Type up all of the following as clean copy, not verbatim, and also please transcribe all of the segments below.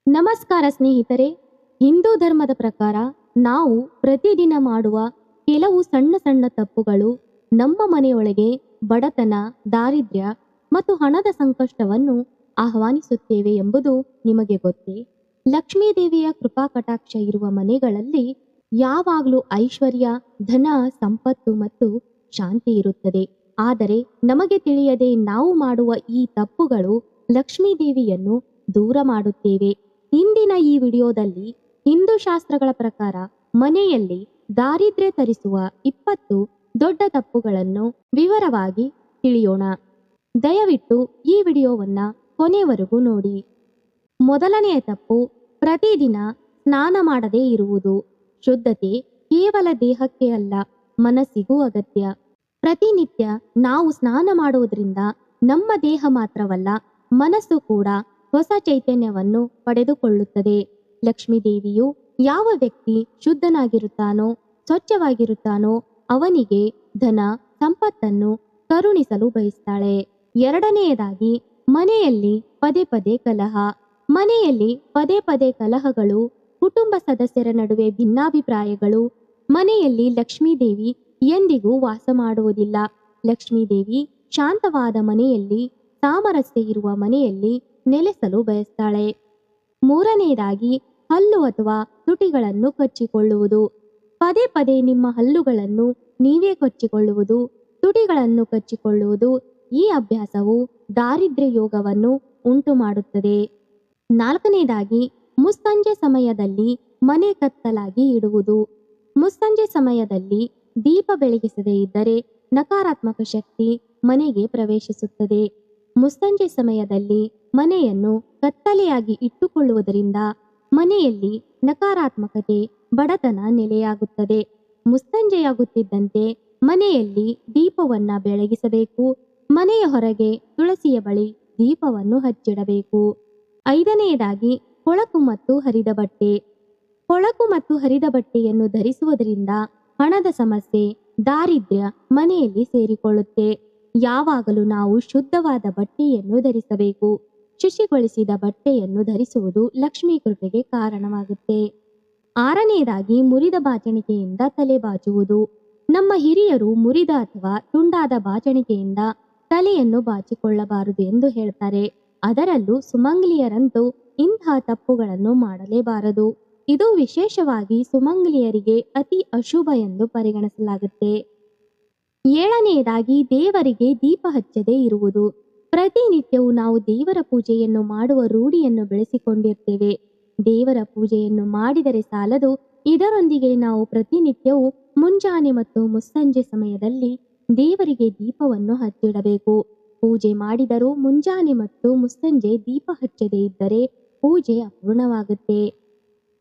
ನಮಸ್ಕಾರ ಸ್ನೇಹಿತರೆ. ಹಿಂದೂ ಧರ್ಮದ ಪ್ರಕಾರ ನಾವು ಪ್ರತಿದಿನ ಮಾಡುವ ಕೆಲವು ಸಣ್ಣ ಸಣ್ಣ ತಪ್ಪುಗಳು ನಮ್ಮ ಮನೆಯೊಳಗೆ ಬಡತನ, ದಾರಿದ್ರ್ಯ ಮತ್ತು ಹಣದ ಸಂಕಷ್ಟವನ್ನು ಆಹ್ವಾನಿಸುತ್ತೇವೆ ಎಂಬುದು ನಿಮಗೆ ಗೊತ್ತೇ? ಲಕ್ಷ್ಮೀ ದೇವಿಯ ಕೃಪಾ ಕಟಾಕ್ಷ ಇರುವ ಮನೆಗಳಲ್ಲಿ ಯಾವಾಗಲೂ ಐಶ್ವರ್ಯ, ಧನ, ಸಂಪತ್ತು ಮತ್ತು ಶಾಂತಿ ಇರುತ್ತದೆ. ಆದರೆ ನಮಗೆ ತಿಳಿಯದೆ ನಾವು ಮಾಡುವ ಈ ತಪ್ಪುಗಳು ಲಕ್ಷ್ಮೀ ದೇವಿಯನ್ನು ದೂರ ಮಾಡುತ್ತೇವೆ. ಇಂದಿನ ಈ ವಿಡಿಯೋದಲ್ಲಿ ಹಿಂದೂ ಶಾಸ್ತ್ರಗಳ ಪ್ರಕಾರ ಮನೆಯಲ್ಲಿ ದಾರಿದ್ರ್ಯ ತರಿಸುವ 20 ದೊಡ್ಡ ತಪ್ಪುಗಳನ್ನು ವಿವರವಾಗಿ ತಿಳಿಯೋಣ. ದಯವಿಟ್ಟು ಈ ವಿಡಿಯೋವನ್ನ ಕೊನೆವರೆಗೂ ನೋಡಿ. ಮೊದಲನೆಯ ತಪ್ಪು, ಪ್ರತಿದಿನ ಸ್ನಾನ ಮಾಡದೇ ಇರುವುದು. ಶುದ್ಧತೆ ಕೇವಲ ದೇಹಕ್ಕೆ ಅಲ್ಲ, ಮನಸ್ಸಿಗೂ ಅಗತ್ಯ. ಪ್ರತಿನಿತ್ಯ ನಾವು ಸ್ನಾನ ಮಾಡುವುದರಿಂದ ನಮ್ಮ ದೇಹ ಮಾತ್ರವಲ್ಲ, ಮನಸ್ಸು ಕೂಡ ಹೊಸ ಚೈತನ್ಯವನ್ನು ಪಡೆದುಕೊಳ್ಳುತ್ತದೆ. ಲಕ್ಷ್ಮೀ ದೇವಿಯು ಯಾವ ವ್ಯಕ್ತಿ ಶುದ್ಧನಾಗಿರುತ್ತಾನೋ, ಸ್ವಚ್ಛವಾಗಿರುತ್ತಾನೋ ಅವನಿಗೆ ಧನ, ಸಂಪತ್ತನ್ನು ಕರುಣಿಸಲು ಬಯಸ್ತಾಳೆ. ಎರಡನೆಯದಾಗಿ, ಮನೆಯಲ್ಲಿ ಪದೇ ಪದೇ ಕಲಹ. ಮನೆಯಲ್ಲಿ ಪದೇ ಪದೇ ಕಲಹಗಳು, ಕುಟುಂಬ ಸದಸ್ಯರ ನಡುವೆ ಭಿನ್ನಾಭಿಪ್ರಾಯಗಳು. ಮನೆಯಲ್ಲಿ ಲಕ್ಷ್ಮೀ ದೇವಿ ಎಂದಿಗೂ ವಾಸ ಮಾಡುವುದಿಲ್ಲ. ಲಕ್ಷ್ಮೀ ದೇವಿ ಶಾಂತವಾದ ಮನೆಯಲ್ಲಿ, ಸಾಮರಸ್ಯ ಇರುವ ಮನೆಯಲ್ಲಿ ನೆಲೆಸಲು ಬಯಸ್ತಾಳೆ. ಮೂರನೆಯದಾಗಿ, ಹಲ್ಲು ಅಥವಾ ತುಟಿಗಳನ್ನು ಕಚ್ಚಿಕೊಳ್ಳುವುದು. ಪದೇ ಪದೇ ನಿಮ್ಮ ಹಲ್ಲುಗಳನ್ನು ನೀವೇ ಕಚ್ಚಿಕೊಳ್ಳುವುದು, ತುಟಿಗಳನ್ನು ಕಚ್ಚಿಕೊಳ್ಳುವುದು, ಈ ಅಭ್ಯಾಸವು ದಾರಿದ್ರ್ಯ ಯೋಗವನ್ನು ಉಂಟು ಮಾಡುತ್ತದೆ. ನಾಲ್ಕನೆಯದಾಗಿ, ಮುಸ್ಸಂಜೆ ಸಮಯದಲ್ಲಿ ಮನೆ ಕತ್ತಲಾಗಿ ಇಡುವುದು. ಮುಸ್ಸಂಜೆ ಸಮಯದಲ್ಲಿ ದೀಪ ಬೆಳಗಿಸದೇ ಇದ್ದರೆ ನಕಾರಾತ್ಮಕ ಶಕ್ತಿ ಮನೆಗೆ ಪ್ರವೇಶಿಸುತ್ತದೆ. ಮುಸ್ಸಂಜೆ ಸಮಯದಲ್ಲಿ ಮನೆಯನ್ನು ಕತ್ತಲೆಯಾಗಿ ಇಟ್ಟುಕೊಳ್ಳುವುದರಿಂದ ಮನೆಯಲ್ಲಿ ನಕಾರಾತ್ಮಕತೆ, ಬಡತನ ನೆಲೆಯಾಗುತ್ತದೆ. ಮುಸ್ಸಂಜೆಯಾಗುತ್ತಿದ್ದಂತೆ ಮನೆಯಲ್ಲಿ ದೀಪವನ್ನ ಬೆಳಗಿಸಬೇಕು. ಮನೆಯ ಹೊರಗೆ ತುಳಸಿಯ ಬಳಿ ದೀಪವನ್ನು ಹಚ್ಚಿಡಬೇಕು. ಐದನೆಯದಾಗಿ, ಕೊಳಕು ಮತ್ತು ಹರಿದ ಬಟ್ಟೆ. ಕೊಳಕು ಮತ್ತು ಹರಿದ ಬಟ್ಟೆಯನ್ನು ಧರಿಸುವುದರಿಂದ ಹಣದ ಸಮಸ್ಯೆ, ದಾರಿದ್ರ್ಯ ಮನೆಯಲ್ಲಿ ಸೇರಿಕೊಳ್ಳುತ್ತೆ. ಯಾವಾಗಲೂ ನಾವು ಶುದ್ಧವಾದ ಬಟ್ಟೆಯನ್ನು ಧರಿಸಬೇಕು. ಶುಚಿಗೊಳಿಸಿದ ಬಟ್ಟೆಯನ್ನು ಧರಿಸುವುದು ಲಕ್ಷ್ಮೀ ಕೃಪೆಗೆ ಕಾರಣವಾಗುತ್ತೆ. ಆರನೆಯದಾಗಿ, ಮುರಿದ ಬಾಚಣಿಕೆಯಿಂದ ತಲೆ ಬಾಚುವುದು. ನಮ್ಮ ಹಿರಿಯರು ಮುರಿದ ಅಥವಾ ತುಂಡಾದ ಬಾಚಣಿಕೆಯಿಂದ ತಲೆಯನ್ನು ಬಾಚಿಕೊಳ್ಳಬಾರದು ಎಂದು ಹೇಳ್ತಾರೆ. ಅದರಲ್ಲೂ ಸುಮಂಗಲಿಯರಂತೂ ಇಂತಹ ತಪ್ಪುಗಳನ್ನು ಮಾಡಲೇಬಾರದು. ಇದು ವಿಶೇಷವಾಗಿ ಸುಮಂಗಲಿಯರಿಗೆ ಅತಿ ಅಶುಭ ಎಂದು ಪರಿಗಣಿಸಲಾಗುತ್ತೆ. ಏಳನೆಯದಾಗಿ, ದೇವರಿಗೆ ದೀಪ ಹಚ್ಚದೇ ಇರುವುದು. ಪ್ರತಿನಿತ್ಯವೂ ನಾವು ದೇವರ ಪೂಜೆಯನ್ನು ಮಾಡುವ ರೂಢಿಯನ್ನು ಬೆಳೆಸಿಕೊಂಡಿರ್ತೇವೆ. ದೇವರ ಪೂಜೆಯನ್ನು ಮಾಡಿದರೆ ಸಾಲದು, ಇದರೊಂದಿಗೆ ನಾವು ಪ್ರತಿನಿತ್ಯವೂ ಮುಂಜಾನೆ ಮತ್ತು ಮುಸ್ಸಂಜೆ ಸಮಯದಲ್ಲಿ ದೇವರಿಗೆ ದೀಪವನ್ನು ಹಚ್ಚಿಡಬೇಕು. ಪೂಜೆ ಮಾಡಿದರೂ ಮುಂಜಾನೆ ಮತ್ತು ಮುಸ್ಸಂಜೆ ದೀಪ ಹಚ್ಚದೇ ಇದ್ದರೆ ಪೂಜೆ ಅಪೂರ್ಣವಾಗುತ್ತೆ.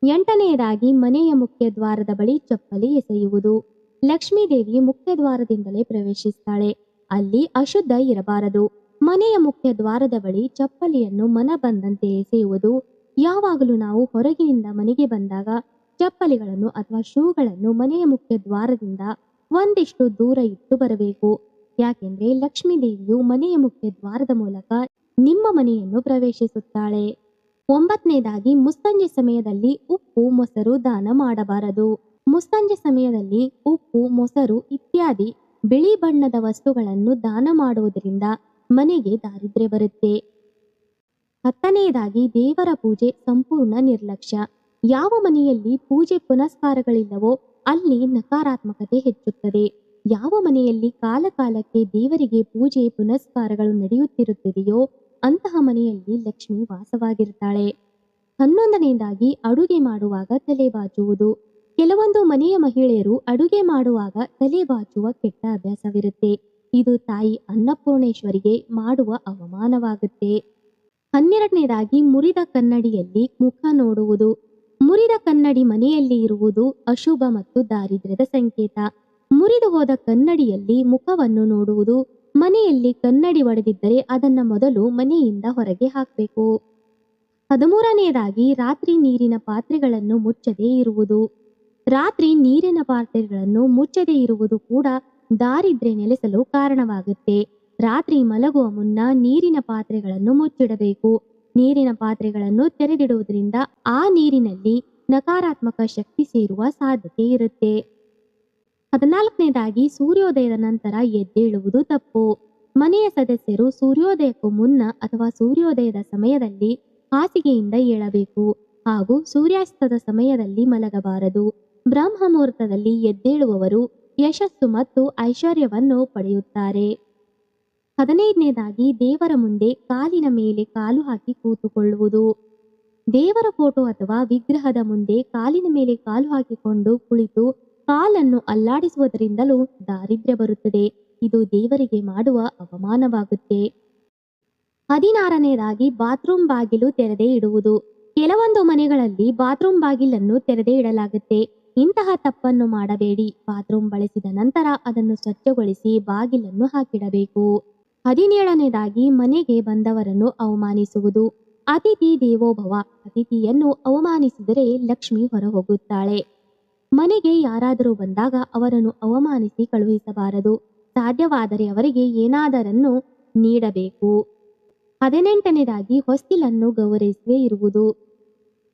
ಎಂಟನೆಯದಾಗಿ, ಮನೆಯ ಮುಖ್ಯ ದ್ವಾರದ ಬಳಿ ಚಪ್ಪಲಿ ಎಸೆಯುವುದು. ಲಕ್ಷ್ಮೀ ದೇವಿ ಮುಖ್ಯ ದ್ವಾರದಿಂದಲೇ ಪ್ರವೇಶಿಸ್ತಾಳೆ, ಅಲ್ಲಿ ಅಶುದ್ಧ ಇರಬಾರದು. ಮನೆಯ ಮುಖ್ಯ ದ್ವಾರದ ಬಳಿ ಚಪ್ಪಲಿಯನ್ನು ಮನ ಬಂದಂತೆ ಎಸೆಯುವುದು. ಯಾವಾಗಲೂ ನಾವು ಹೊರಗಿನಿಂದ ಮನೆಗೆ ಬಂದಾಗ ಚಪ್ಪಲಿಗಳನ್ನು ಅಥವಾ ಶೂಗಳನ್ನು ಮನೆಯ ಮುಖ್ಯ ದ್ವಾರದಿಂದ ಒಂದಿಷ್ಟು ದೂರ ಇಟ್ಟು ಬರಬೇಕು. ಯಾಕೆಂದ್ರೆ ಲಕ್ಷ್ಮೀ ದೇವಿಯು ಮನೆಯ ಮುಖ್ಯ ದ್ವಾರದ ಮೂಲಕ ನಿಮ್ಮ ಮನೆಯನ್ನು ಪ್ರವೇಶಿಸುತ್ತಾಳೆ. ಒಂಬತ್ತನೇದಾಗಿ, ಮುಸ್ಸಂಜೆ ಸಮಯದಲ್ಲಿ ಉಪ್ಪು, ಮೊಸರು ದಾನ ಮಾಡಬಾರದು. ಮುಸ್ಸಂಜೆ ಸಮಯದಲ್ಲಿ ಉಪ್ಪು, ಮೊಸರು ಇತ್ಯಾದಿ ಬಿಳಿ ಬಣ್ಣದ ವಸ್ತುಗಳನ್ನು ದಾನ ಮಾಡುವುದರಿಂದ ಮನೆಗೆ ದಾರಿದ್ರ್ಯ ಬರುತ್ತೆ. ಹತ್ತನೆಯದಾಗಿ, ದೇವರ ಪೂಜೆ ಸಂಪೂರ್ಣ ನಿರ್ಲಕ್ಷ್ಯ. ಯಾವ ಮನೆಯಲ್ಲಿ ಪೂಜೆ ಪುನಸ್ಕಾರಗಳಿಲ್ಲವೋ ಅಲ್ಲಿ ನಕಾರಾತ್ಮಕತೆ ಹೆಚ್ಚುತ್ತದೆ. ಯಾವ ಮನೆಯಲ್ಲಿ ಕಾಲಕಾಲಕ್ಕೆ ದೇವರಿಗೆ ಪೂಜೆ ಪುನಸ್ಕಾರಗಳು ನಡೆಯುತ್ತಿರುತ್ತದೆಯೋ ಅಂತಹ ಮನೆಯಲ್ಲಿ ಲಕ್ಷ್ಮಿ ವಾಸವಾಗಿರ್ತಾಳೆ. 11ನೇದಾಗಿ, ಅಡುಗೆ ಮಾಡುವಾಗ ತಲೆ ಬಾಚುವುದು. ಕೆಲವೊಂದು ಮನೆಯ ಮಹಿಳೆಯರು ಅಡುಗೆ ಮಾಡುವಾಗ ತಲೆ ಬಾಚುವ ಕೆಟ್ಟ ಅಭ್ಯಾಸವಿರುತ್ತೆ. ಇದು ತಾಯಿ ಅನ್ನಪೂರ್ಣೇಶ್ವರಿಗೆ ಮಾಡುವ ಅವಮಾನವಾಗುತ್ತೆ. 12ನೇದಾಗಿ, ಮುರಿದ ಕನ್ನಡಿಯಲ್ಲಿ ಮುಖ ನೋಡುವುದು. ಮುರಿದ ಕನ್ನಡಿ ಮನೆಯಲ್ಲಿ ಇರುವುದು ಅಶುಭ ಮತ್ತು ದಾರಿದ್ರ್ಯದ ಸಂಕೇತ. ಮುರಿದು ಹೋದ ಕನ್ನಡಿಯಲ್ಲಿ ಮುಖವನ್ನು ನೋಡುವುದು. ಮನೆಯಲ್ಲಿ ಕನ್ನಡಿ ಒಡೆದಿದ್ದರೆ ಅದನ್ನ ಮೊದಲು ಮನೆಯಿಂದ ಹೊರಗೆ ಹಾಕಬೇಕು. 13ನೇದಾಗಿ, ರಾತ್ರಿ ನೀರಿನ ಪಾತ್ರೆಗಳನ್ನು ಮುಚ್ಚದೇ ಇರುವುದು. ರಾತ್ರಿ ನೀರಿನ ಪಾತ್ರೆಗಳನ್ನು ಮುಚ್ಚದೇ ಇರುವುದು ಕೂಡ ದಾರಿದ್ರ್ಯ ನೆಲೆಸಲು ಕಾರಣವಾಗುತ್ತೆ. ರಾತ್ರಿ ಮಲಗುವ ಮುನ್ನ ನೀರಿನ ಪಾತ್ರೆಗಳನ್ನು ಮುಚ್ಚಿಡಬೇಕು. ನೀರಿನ ಪಾತ್ರೆಗಳನ್ನು ತೆರೆದಿಡುವುದರಿಂದ ಆ ನೀರಿನಲ್ಲಿ ನಕಾರಾತ್ಮಕ ಶಕ್ತಿ ಸೇರುವ ಸಾಧ್ಯತೆ ಇರುತ್ತೆ. 14ನೇದಾಗಿ ಸೂರ್ಯೋದಯದ ನಂತರ ಎದ್ದೇಳುವುದು ತಪ್ಪು. ಮನೆಯ ಸದಸ್ಯರು ಸೂರ್ಯೋದಯಕ್ಕೂ ಮುನ್ನ ಅಥವಾ ಸೂರ್ಯೋದಯದ ಸಮಯದಲ್ಲಿ ಹಾಸಿಗೆಯಿಂದ ಏಳಬೇಕು ಹಾಗೂ ಸೂರ್ಯಾಸ್ತದ ಸಮಯದಲ್ಲಿ ಮಲಗಬಾರದು. ಬ್ರಹ್ಮ ಮುಹೂರ್ತದಲ್ಲಿ ಎದ್ದೇಳುವವರು ಯಶಸ್ಸು ಮತ್ತು ಐಶ್ವರ್ಯವನ್ನು ಪಡೆಯುತ್ತಾರೆ. 15ನೇದಾಗಿ ದೇವರ ಮುಂದೆ ಕಾಲಿನ ಮೇಲೆ ಕಾಲು ಹಾಕಿ ಕೂತುಕೊಳ್ಳುವುದು. ದೇವರ ಫೋಟೋ ಅಥವಾ ವಿಗ್ರಹದ ಮುಂದೆ ಕಾಲಿನ ಮೇಲೆ ಕಾಲು ಹಾಕಿಕೊಂಡು ಕುಳಿತು ಕಾಲನ್ನು ಅಲ್ಲಾಡಿಸುವುದರಿಂದಲೂ ದಾರಿದ್ರ್ಯ ಬರುತ್ತದೆ. ಇದು ದೇವರಿಗೆ ಮಾಡುವ ಅವಮಾನವಾಗುತ್ತೆ. 16ನೇದಾಗಿ ಬಾತ್ರೂಮ್ ಬಾಗಿಲು ತೆರೆದೇ ಇಡುವುದು. ಕೆಲವೊಂದು ಮನೆಗಳಲ್ಲಿ ಬಾತ್ರೂಮ್ ಬಾಗಿಲನ್ನು ತೆರೆದೇ ಇಡಲಾಗುತ್ತೆ. ಇಂತಹ ತಪ್ಪನ್ನು ಮಾಡಬೇಡಿ. ಬಾತ್ರೂಮ್ ಬಳಸಿದ ನಂತರ ಅದನ್ನು ಸ್ವಚ್ಛಗೊಳಿಸಿ ಬಾಗಿಲನ್ನು ಹಾಕಿಡಬೇಕು. 17ನೇದಾಗಿ ಮನೆಗೆ ಬಂದವರನ್ನು ಅವಮಾನಿಸುವುದು. ಅತಿಥಿ ದೇವೋಭವ. ಅತಿಥಿಯನ್ನು ಅವಮಾನಿಸಿದರೆ ಲಕ್ಷ್ಮಿ ಹೊರಹೋಗುತ್ತಾಳೆ. ಮನೆಗೆ ಯಾರಾದರೂ ಬಂದಾಗ ಅವರನ್ನು ಅವಮಾನಿಸಿ ಕಳುಹಿಸಬಾರದು. ಸಾಧ್ಯವಾದರೆ ಅವರಿಗೆ ಏನಾದರನ್ನು ನೀಡಬೇಕು. 18ನೇದಾಗಿ ಹೊಸ್ತಿಲನ್ನು ಗೌರವಿಸದೇ ಇರುವುದು.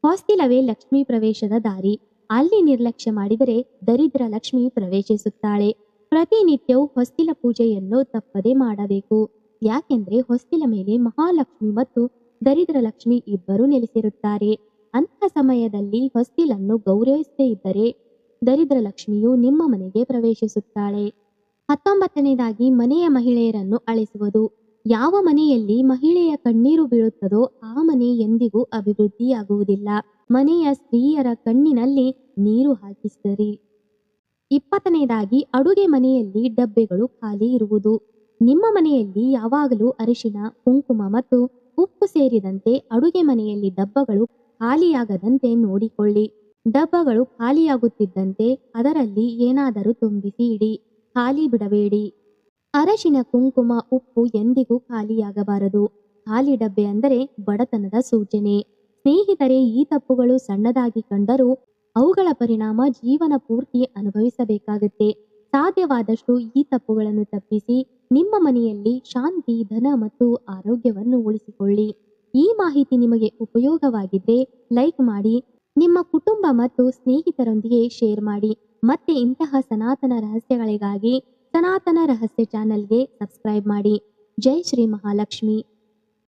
ಹೊಸ್ತಿಲವೇ ಲಕ್ಷ್ಮೀ ಪ್ರವೇಶದ ದಾರಿ. ಅಲ್ಲಿ ನಿರ್ಲಕ್ಷ್ಯ ಮಾಡಿದರೆ ದರಿದ್ರ ಲಕ್ಷ್ಮಿ ಪ್ರವೇಶಿಸುತ್ತಾಳೆ. ಪ್ರತಿನಿತ್ಯವೂ ಹೊಸ್ತಿಲ ಪೂಜೆಯನ್ನು ತಪ್ಪದೇ ಮಾಡಬೇಕು. ಯಾಕೆಂದ್ರೆ ಹೊಸ್ತಿಲ ಮೇಲೆ ಮಹಾಲಕ್ಷ್ಮಿ ಮತ್ತು ದರಿದ್ರ ಲಕ್ಷ್ಮಿ ಇಬ್ಬರು ನೆಲೆಸಿರುತ್ತಾರೆ. ಅಂತಹ ಸಮಯದಲ್ಲಿ ಹೊಸ್ತಿಲನ್ನು ಗೌರವಿಸದೇ ಇದ್ದರೆ ದರಿದ್ರ ಲಕ್ಷ್ಮಿಯು ನಿಮ್ಮ ಮನೆಗೆ ಪ್ರವೇಶಿಸುತ್ತಾಳೆ. 19ನೇದಾಗಿ ಮನೆಯ ಮಹಿಳೆಯರನ್ನು ಅಳಿಸುವುದು. ಯಾವ ಮನೆಯಲ್ಲಿ ಮಹಿಳೆಯ ಕಣ್ಣೀರು ಬೀಳುತ್ತದೋ ಆ ಮನೆ ಎಂದಿಗೂ ಅಭಿವೃದ್ಧಿಯಾಗುವುದಿಲ್ಲ. ಮನೆಯ ಸ್ತ್ರೀಯರ ಕಣ್ಣಿನಲ್ಲಿ ನೀರು ಹಾಕಿಸಿರಿ. 20ನೇದಾಗಿ ಅಡುಗೆ ಮನೆಯಲ್ಲಿ ಡಬ್ಬೆಗಳು ಖಾಲಿ ಇರುವುದು. ನಿಮ್ಮ ಮನೆಯಲ್ಲಿ ಯಾವಾಗಲೂ ಅರಿಶಿಣ, ಕುಂಕುಮ ಮತ್ತು ಉಪ್ಪು ಸೇರಿದಂತೆ ಅಡುಗೆ ಮನೆಯಲ್ಲಿ ಡಬ್ಬಗಳು ಖಾಲಿಯಾಗದಂತೆ ನೋಡಿಕೊಳ್ಳಿ. ಡಬ್ಬಗಳು ಖಾಲಿಯಾಗುತ್ತಿದ್ದಂತೆ ಅದರಲ್ಲಿ ಏನಾದರೂ ತುಂಬಿಸಿ ಇಡಿ. ಖಾಲಿ ಬಿಡಬೇಡಿ. ಅರಶಿನ, ಕುಂಕುಮ, ಉಪ್ಪು ಎಂದಿಗೂ ಖಾಲಿಯಾಗಬಾರದು. ಖಾಲಿ ಡಬ್ಬೆ ಅಂದರೆ ಬಡತನದ ಸೂಚನೆ. ಸ್ನೇಹಿತರೆ, ಈ ತಪ್ಪುಗಳು ಸಣ್ಣದಾಗಿ ಕಂಡರೂ ಅವುಗಳ ಪರಿಣಾಮ ಜೀವನ ಪೂರ್ತಿ ಅನುಭವಿಸಬೇಕಾಗುತ್ತೆ. ಸಾಧ್ಯವಾದಷ್ಟು ಈ ತಪ್ಪುಗಳನ್ನು ತಪ್ಪಿಸಿ ನಿಮ್ಮ ಮನೆಯಲ್ಲಿ ಶಾಂತಿ, ಧನ ಮತ್ತು ಆರೋಗ್ಯವನ್ನು ಉಳಿಸಿಕೊಳ್ಳಿ. ಈ ಮಾಹಿತಿ ನಿಮಗೆ ಉಪಯೋಗವಾಗಿದ್ದರೆ ಲೈಕ್ ಮಾಡಿ, ನಿಮ್ಮ ಕುಟುಂಬ ಮತ್ತು ಸ್ನೇಹಿತರೊಂದಿಗೆ ಶೇರ್ ಮಾಡಿ. ಮತ್ತೆ ಇಂತಹ ಸನಾತನ ರಹಸ್ಯಗಳಿಗಾಗಿ ಸನಾತನ ರಹಸ್ಯ ಚಾನೆಲ್ಗೆ ಸಬ್ಸ್ಕ್ರೈಬ್ ಮಾಡಿ. ಜೈ ಶ್ರೀ ಮಹಾಲಕ್ಷ್ಮಿ.